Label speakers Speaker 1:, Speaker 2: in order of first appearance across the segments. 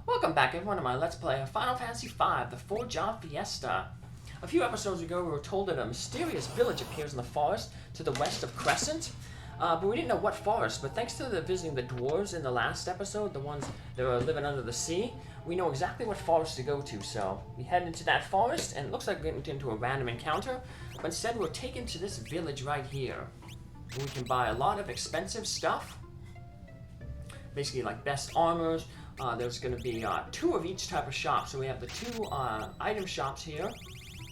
Speaker 1: Welcome back everyone to my Let's Play of Final Fantasy V, the Four Job Fiesta. A few episodes ago we were told that a mysterious village appears in the forest to the west of Crescent, but we didn't know what forest, but thanks to visiting the dwarves in the last episode, the ones that were living under the sea, we know exactly what forest to go to, so we head into that forest, and it looks like we're getting into a random encounter, but instead we're taken to this village right here. We can buy a lot of expensive stuff, basically like best armors. There's going to be two of each type of shop. So we have the two item shops here.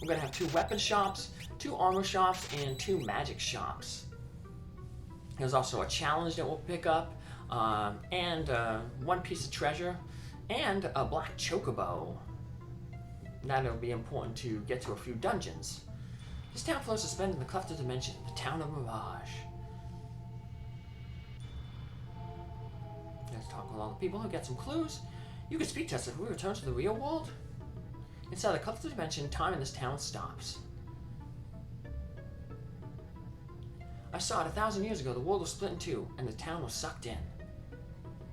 Speaker 1: We're going to have two weapon shops, two armor shops, and two magic shops. There's also a challenge that we'll pick up, and one piece of treasure, and a black chocobo. That'll be important to get to a few dungeons. This town flows suspended in the cleft of dimension, the town of Mirage. Let's talk with all the people and get some clues. You could speak to us if we return to the real world. Inside the cleft of dimension, time in this town stops. I saw it 1,000 years ago. The world was split in two, and the town was sucked in.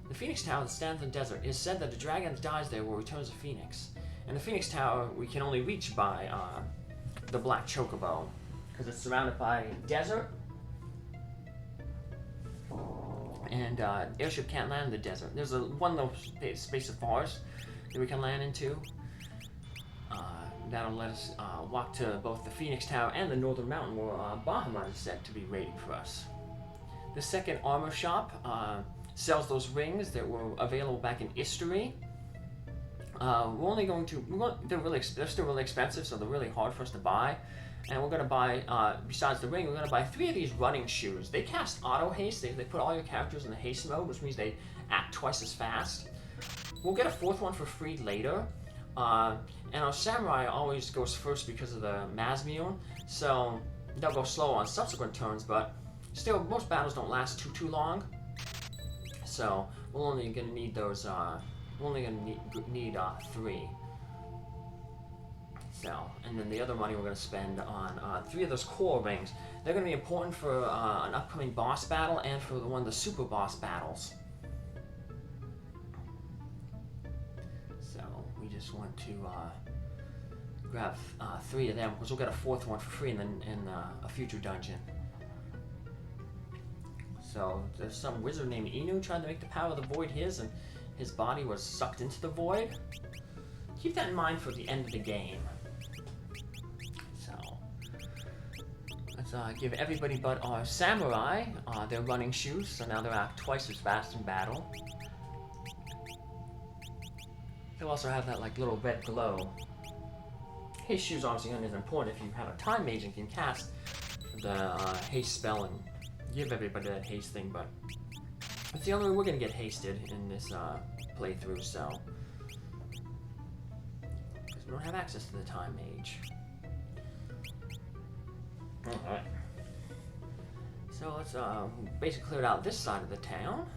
Speaker 1: The Phoenix Tower that stands in the desert. It is said that the dragon that dies there will return as a phoenix. And the Phoenix Tower we can only reach by the black chocobo, because it's surrounded by desert. And airship can't land in the desert. There's one little space of forest that we can land into. That'll let us walk to both the Phoenix Tower and the Northern Mountain, where Bahamut is said to be waiting for us. The second armor shop sells those rings that were available back in history. We're only going to. They're still really expensive, so they're really hard for us to buy. And we're going to buy, besides the ring, we're going to buy 3 of these running shoes. They cast auto haste. They put all your characters in the haste mode, which means they act twice as fast. We'll get a 4th one for free later. And our samurai always goes first because of the Mazmune, so they'll go slow on subsequent turns, but still, most battles don't last too long. So we're only going to need those, we're only going to need 3. So, and then the other money we're going to spend on 3 of those core rings. They're going to be important for an upcoming boss battle and for one of the super boss battles. So, we just want to grab 3 of them, because we'll get a 4th one for free in a future dungeon. So, there's some wizard named Inu trying to make the power of the void his, and his body was sucked into the void. Keep that in mind for the end of the game. Let's give everybody but our samurai their running shoes, so now they'll act twice as fast in battle. They'll also have that like little red glow. Haste shoes obviously aren't as important if you have a time mage and can cast the haste spell and give everybody that haste thing, but it's the only way we're going to get hasted in this playthrough, so because we don't have access to the time mage. Alright. So let's basically clear out this side of the town.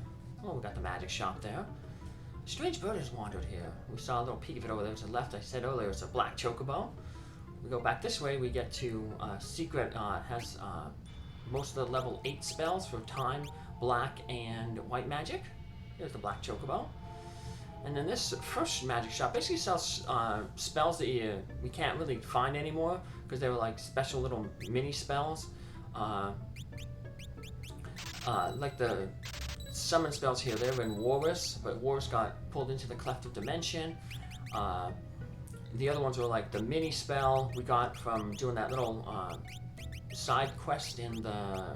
Speaker 1: Oh, we got the magic shop there. A strange bird has wandered here. We saw a little peek of it over there to the left. I said earlier it's a black chocobo. We go back this way, we get to secret, has most of the level 8 spells for time, black, and white magic. Here's the black chocobo. And then this first magic shop basically sells spells that we can't really find anymore, because they were like special little mini spells. Like the summon spells here, they were in Warris, but Warris got pulled into the Cleft of Dimension. The other ones were like the mini spell we got from doing that little side quest in the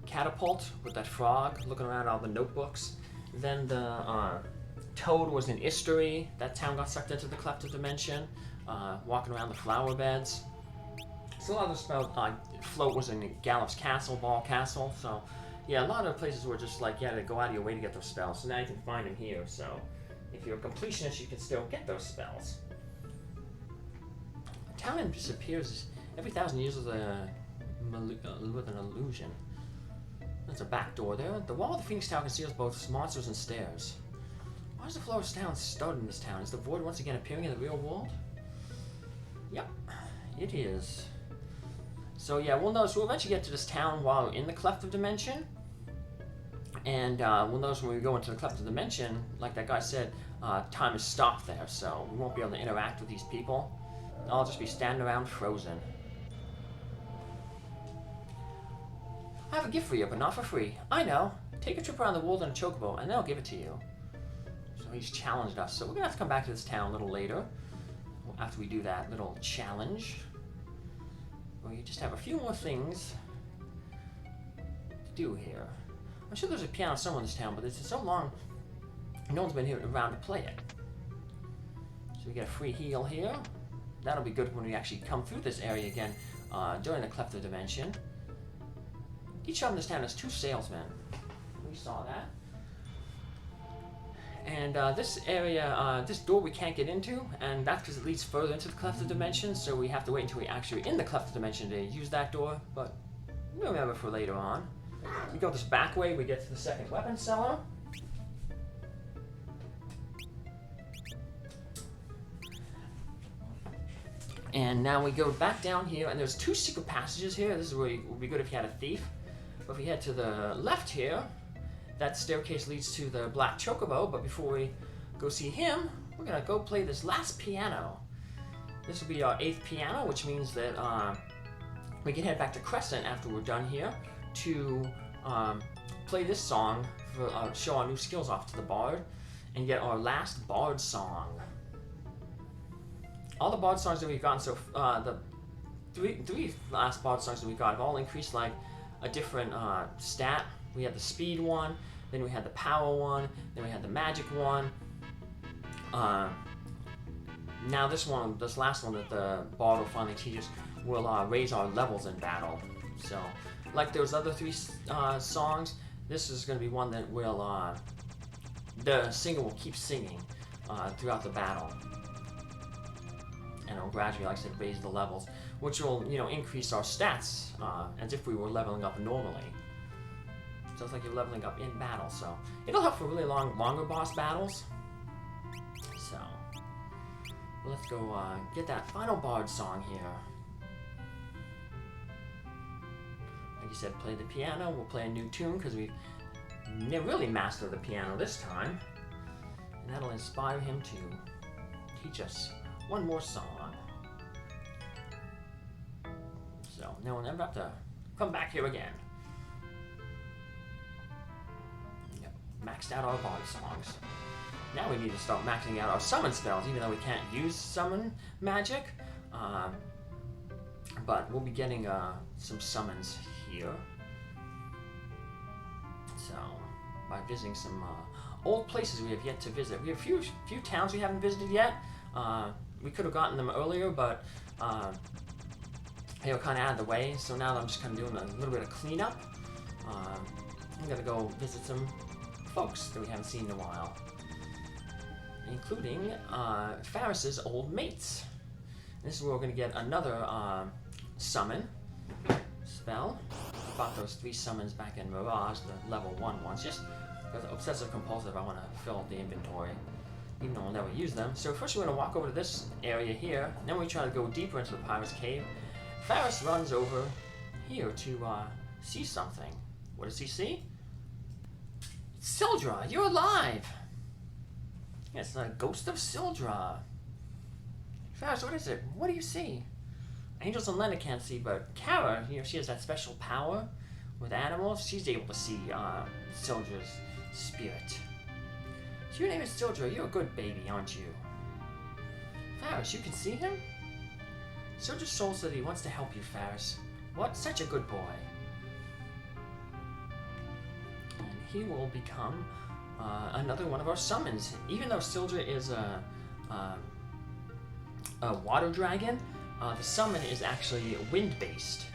Speaker 1: catapult with that frog, looking around all the notebooks. Then the Toad was in history. That town got sucked into the Cleft of Dimension, walking around the flower beds. So a lot of the spells, Float was in Gallup's Castle, Ball Castle. So yeah, a lot of places were just like, to go out of your way to get those spells. So now you can find them here. So if you're a completionist, you can still get those spells. A town disappears every 1,000 years with an illusion. There's a back door there. The wall of the Phoenix Tower conceals both monsters and stairs. Why does the floor of town start in this town? Is the void once again appearing in the real world? Yep, it is. So yeah, we'll eventually get to this town while in the Cleft of Dimension. And we'll notice when we go into the cleft dimension, like that guy said, time is stopped there, so we won't be able to interact with these people. I'll just be standing around frozen. I have a gift for you, but not for free. I know. Take a trip around the world in a chocobo, and they'll give it to you. So he's challenged us. So we're going to have to come back to this town a little later, after we do that little challenge. We just have a few more things to do here. I'm sure there's a piano somewhere in this town, but it's so long, no one's been here around to play it. So we get a free heal here. That'll be good when we actually come through this area again during the cleft dimension. Each of them in this town has 2 salesmen. We saw that. And this area, this door we can't get into, and that's because it leads further into the cleft dimension, so we have to wait until we're actually in the cleft dimension to use that door, but we'll remember for later on. We go this back way, we get to the second weapon cellar. And now we go back down here, and there's 2 secret passages here. This is where it would be good if you had a thief. But if we head to the left here, that staircase leads to the black chocobo, but before we go see him, we're gonna go play this last piano. This will be our 8th piano, which means that we can head back to Crescent after we're done here to play this song for show our new skills off to the bard and get our last bard song. All the bard songs that we've gotten, so the three last bard songs that we got have all increased like a different stat. We had the speed one, then we had the power one, then we had the magic one. Now this last one that the bard will finally teach us will raise our levels in battle. So, like those other 3 songs, this is going to be one that will, the singer will keep singing throughout the battle. And it'll gradually, like I said, raise the levels, which will, increase our stats as if we were leveling up normally. So it's like you're leveling up in battle, so it'll help for really longer boss battles. So let's go get that final bard song here. Like you said, play the piano. We'll play a new tune because we've really mastered the piano this time, and that'll inspire him to teach us one more song. So now we'll never have to come back here again. Maxed out our bard songs. Now we need to start maxing out our summon spells, even though we can't use summon magic. But we'll be getting some summons here. So, by visiting some old places we have yet to visit. We have a few towns we haven't visited yet. We could have gotten them earlier, but they were kind of out of the way. So now I'm just kind of doing a little bit of cleanup. I'm going to go visit some folks that we haven't seen in a while, including Faris's old mates. This is where we're going to get another summon spell. Bought those 3 summons back in Mirage, the level 1 ones, just because obsessive compulsive, I want to fill up the inventory, even though I'll never use them. So first we're going to walk over to this area here, then we try to go deeper into the Pirate's Cave. Faris runs over here to see something. What does he see? Sildra, you're alive! It's the ghost of Sildra. Faris, what is it? What do you see? Angels and Lenna can't see, but Cara, she has that special power with animals. She's able to see Sildra's spirit. So your name is Sildra. You're a good baby, aren't you? Faris, you can see him? Sildra's soul said he wants to help you, Faris. What? Such a good boy. He will become another one of our summons. Even though Sildra is a water dragon, the summon is actually wind-based.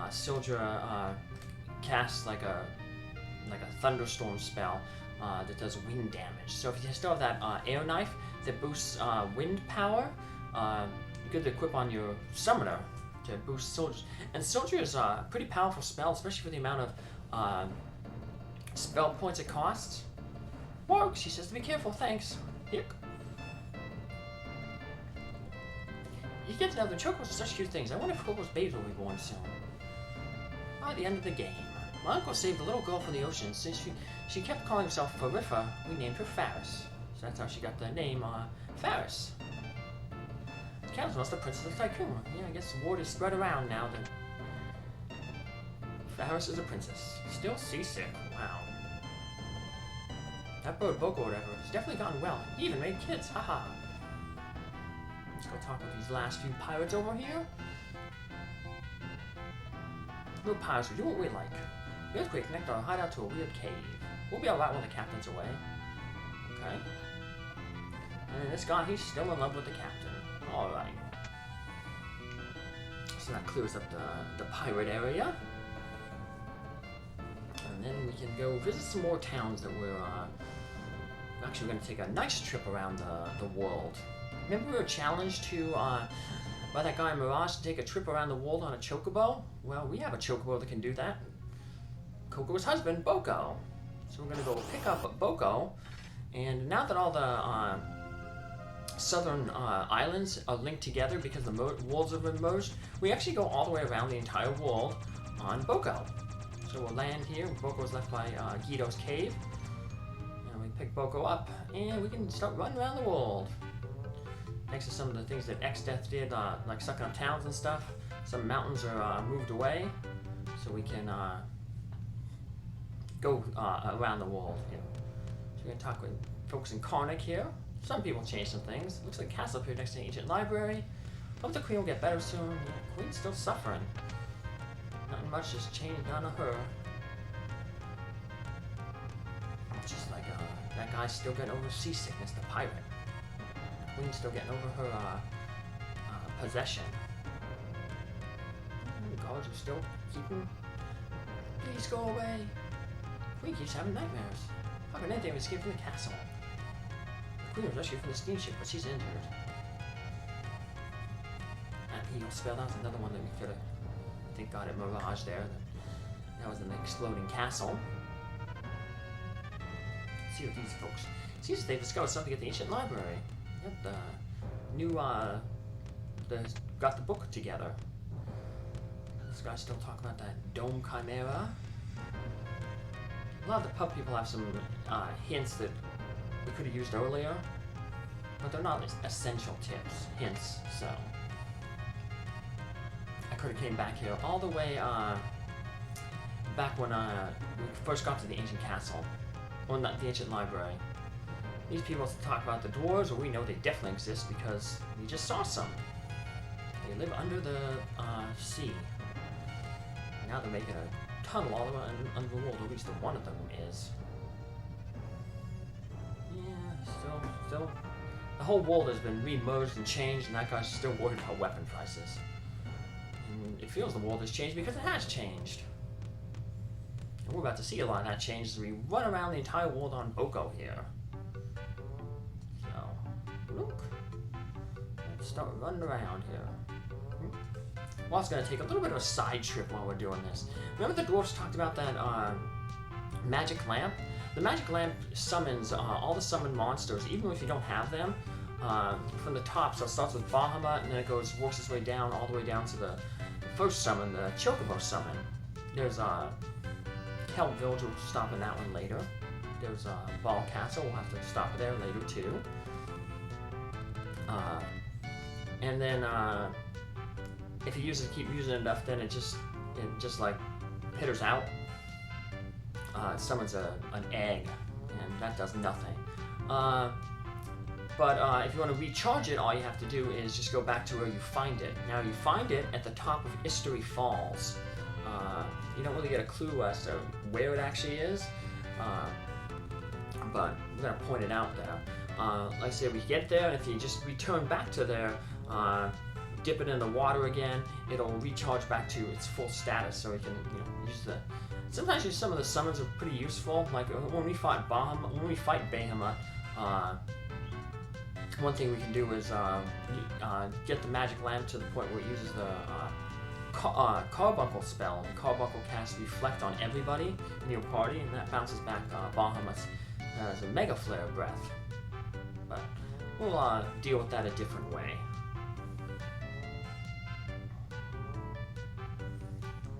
Speaker 1: Sildra casts like a thunderstorm spell that does wind damage. So if you still have that air knife that boosts wind power, good to equip on your summoner to boost Sildra. And Sildra is a pretty powerful spell, especially for the amount of spell points it costs. Warg, she says to be careful, thanks. Here. You get to know the chocobos are such cute things. I wonder if Coco's babies will be born soon. By the end of the game. My uncle saved a little girl from the ocean. Since she kept calling herself Farifa, we named her Faris. So that's how she got the name Faris. The captain was the princess of Tycoon. Yeah, I guess the word is spread around now that Faris is a princess. Still seasick. Wow. That bird Boko or whatever has definitely gone well. He even made kids. Haha. Let's go talk with these last few pirates over here. We're pirates, we do what we like. The earthquake connect our hideout to a weird cave. We'll be alright while the captain's away. Okay. And this guy, he's still in love with the captain. Alright. So that clears up the pirate area. And then we can go visit some more towns that we're actually going to take a nice trip around the world. Remember we were challenged to by that guy Mirage to take a trip around the world on a chocobo? Well, we have a chocobo that can do that. Coco's husband, Boko. So we're going to go pick up Boko. And now that all the southern islands are linked together because the worlds have been merged, we actually go all the way around the entire world on Boko. So we'll land here. Boko's left by Guido's cave. And we pick Boko up, and we can start running around the world. Thanks to some of the things that X-Death did, like sucking up towns and stuff, some mountains are moved away, so we can go around the world. You know. So we're going to talk with folks in Karnak here. Some people changed some things. Looks like a castle up here next to the ancient library. Hope the queen will get better soon. Yeah, queen's still suffering. Nothing much has changed on her. Just like that guy's still getting over seasickness, the pirate. Queen's still getting over her possession. The guards are still keeping. Please go away. Queen keeps having nightmares. How can anything escape from the castle? The queen was rescued from the steamship, but she's injured. And heal spell. That was another one that we could have, I think, got at Mirage there. That was an exploding castle. Let's see what these folks. Seems that they've discovered something at the ancient library. Yep, the new, got the book together. This guy's still talking about that Dome Chimera. A lot of the pub people have some hints that we could have used earlier, but they're not essential tips, hints, so. I could have came back here all the way, back when we first got to the ancient castle. Well, not the ancient library. These people talk about the dwarves, well, we know they definitely exist because we just saw some. They live under the sea. Now they're making a tunnel all the way under the world, at least one of them is. Yeah, still. The whole world has been re-merged and changed, and that guy's still worried about weapon prices. And it feels the world has changed because it has changed. And we're about to see a lot of that change as we run around the entire world on Boko here. Look. Let's start running around here. Well, it's going to take a little bit of a side trip while we're doing this. Remember the dwarves talked about that magic lamp? The magic lamp summons all the summoned monsters, even if you don't have them, from the top. So it starts with Bahamut, and then it works its way down, all the way down to the first summon, the Chocobo summon. There's Kelp Village, we'll stop in that one later. There's Ball Castle, we'll have to stop there later too. And then if you keep using it enough, then it just like pitters out. It summons an egg, and that does nothing. But if you want to recharge it, all you have to do is just go back to where you find it. Now you find it at the top of Istory Falls. You don't really get a clue as to where it actually is, but I'm gonna point it out there. Like I said, we get there, and if you just return back to there, dip it in the water again, it'll recharge back to its full status, so we can use the. Sometimes some of the summons are pretty useful. Like when we fight Bahamut, one thing we can do is get the magic lamp to the point where it uses the Carbuncle spell. And Carbuncle casts Reflect on everybody in your party, and that bounces back Bahamut's as a Mega Flare breath. But we'll deal with that a different way.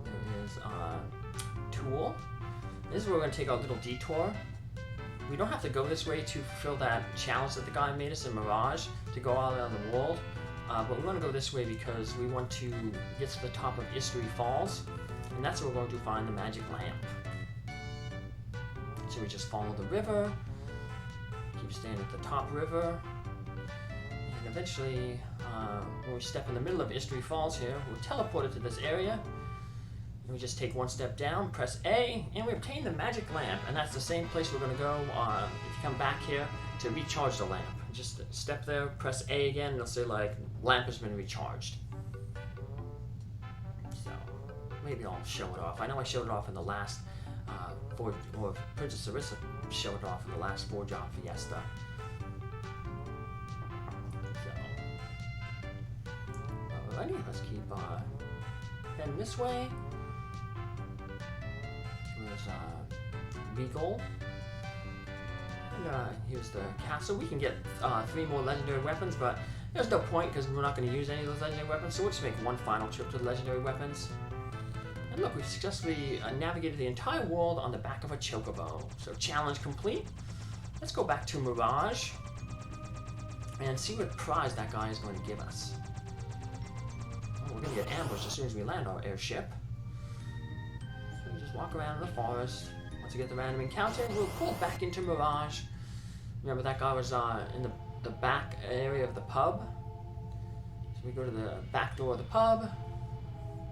Speaker 1: There is tool. This is where we're going to take our little detour. We don't have to go this way to fulfill that challenge that the guy made us in Mirage to go all around the world. But we want to go this way because we want to get to the top of History Falls, and that's where we're going to find the magic lamp. So we just follow the river, keep staying at the top river, and eventually, when we step in the middle of History Falls here, we're teleported to this area, and we just take one step down, press A, and we obtain the magic lamp, and that's the same place we're going to go if you come back here to recharge the lamp. Just step there, press A again, and it'll say like, lamp has been recharged. So, maybe I'll show it off. I know I showed it off in the last, or Princess Sarissa showed it off in the last Four Job Fiesta. So, alrighty, let's keep heading this way. There's Regal. And here's the castle. We can get 3 more legendary weapons, but there's no point because we're not going to use any of those legendary weapons, so we'll just make one final trip to the legendary weapons. And look, we've successfully navigated the entire world on the back of a chocobo. So challenge complete. Let's go back to Mirage and see what prize that guy is going to give us. Oh, we're going to get ambushed as soon as we land our airship. So we just walk around in the forest. Once we get the random encounter, we'll pull back into Mirage. Remember that guy was in the back area of the pub. So we go to the back door of the pub.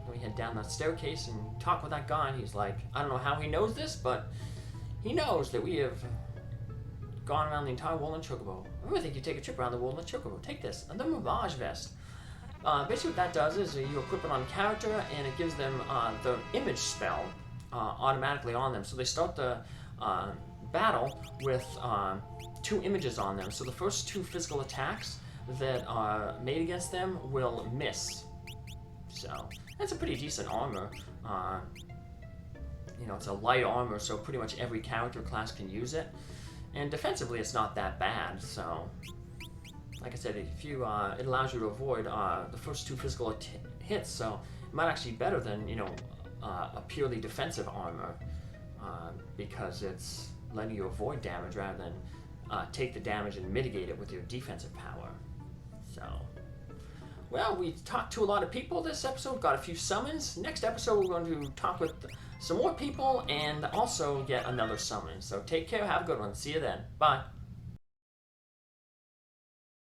Speaker 1: And we head down that staircase and talk with that guy. And he's like, I don't know how he knows this, but he knows that we have gone around the entire world in Chocobo. I really think you take a trip around the world in Chocobo. Take this, and the Mirage Vest. Basically what that does is you equip it on character, and it gives them the image spell automatically on them. So they start the battle with 2 images on them. So the first 2 physical attacks that are made against them will miss. So that's a pretty decent armor. You know, it's a light armor, so pretty much every character class can use it. And defensively, it's not that bad. So, like I said, if you it allows you to avoid the first 2 physical hits. So it might actually be better than, you know, a purely defensive armor, because it's letting you avoid damage rather than take the damage and mitigate it with your defensive power. So, well, we talked to a lot of people this episode, got a few summons. Next episode, we're going to talk with some more people and also get another summon. So take care, have a good one. See you then. Bye.